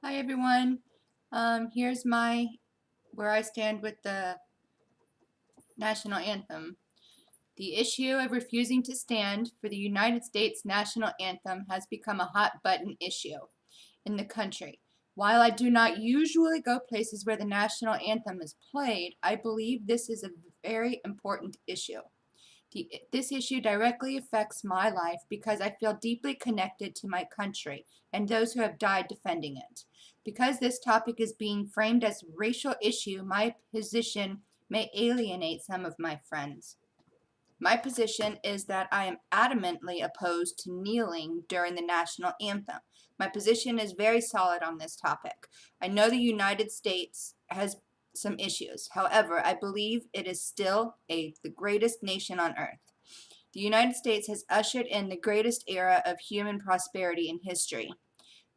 Hi everyone. Here's where I stand with the national anthem. The issue of refusing to stand for the United States national anthem has become a hot button issue in the country. While I do not usually go places where the national anthem is played, I believe this is a very important issue. This issue directly affects my life because I feel deeply connected to my country and those who have died defending it. Because this topic is being framed as a racial issue, my position may alienate some of my friends. My position is that I am adamantly opposed to kneeling during the national anthem. My position is very solid on this topic. I know the United States has some issues. However, I believe it is still the greatest nation on earth. The United States has ushered in the greatest era of human prosperity in history.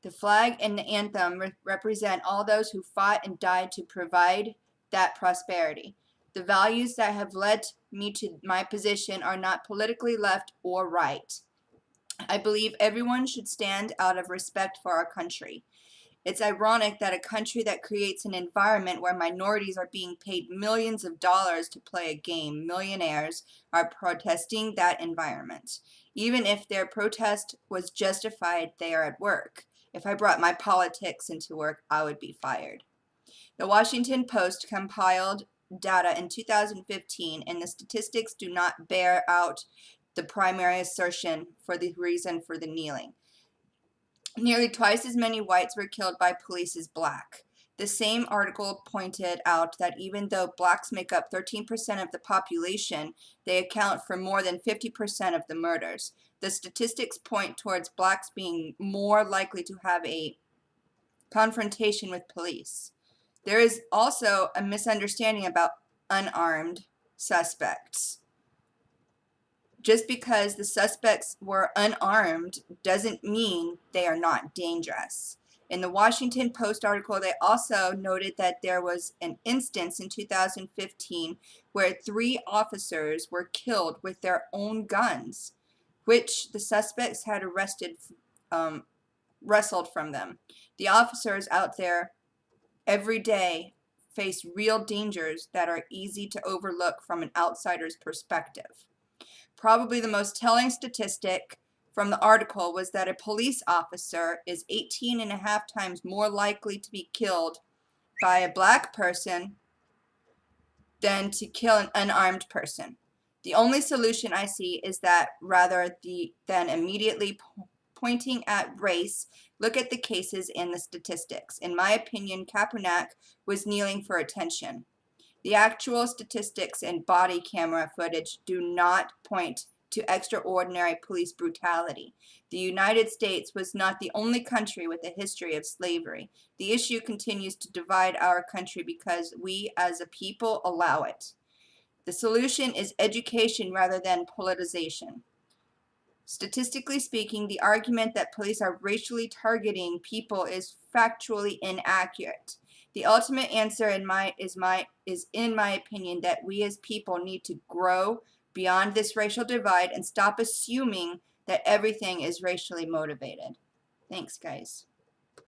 The flag and the anthem represent all those who fought and died to provide that prosperity. The values that have led me to my position are not politically left or right. I believe everyone should stand out of respect for our country. It's ironic that a country that creates an environment where minorities are being paid millions of dollars to play a game, millionaires, are protesting that environment. Even if their protest was justified, they are at work. If I brought my politics into work, I would be fired. The Washington Post compiled data in 2015, and the statistics do not bear out the primary assertion for the reason for the kneeling. Nearly twice as many whites were killed by police as black. The same article pointed out that even though blacks make up 13% of the population, they account for more than 50% of the murders. The statistics point towards blacks being more likely to have a confrontation with police. There is also a misunderstanding about unarmed suspects. Just because the suspects were unarmed doesn't mean they are not dangerous. In the Washington Post article, they also noted that there was an instance in 2015 where 3 officers were killed with their own guns, which the suspects had wrestled from them. The officers out there every day face real dangers that are easy to overlook from an outsider's perspective. Probably the most telling statistic from the article was that a police officer is 18.5 times more likely to be killed by a black person than to kill an unarmed person. The only solution I see is that rather than immediately pointing at race, look at the cases and the statistics. In my opinion, Kaepernick was kneeling for attention. The actual statistics and body camera footage do not point to extraordinary police brutality. The United States was not the only country with a history of slavery. The issue continues to divide our country because we as a people allow it. The solution is education rather than politicization. Statistically speaking, the argument that police are racially targeting people is factually inaccurate. The ultimate answer is in my opinion that we as people need to grow beyond this racial divide and stop assuming that everything is racially motivated. Thanks, guys.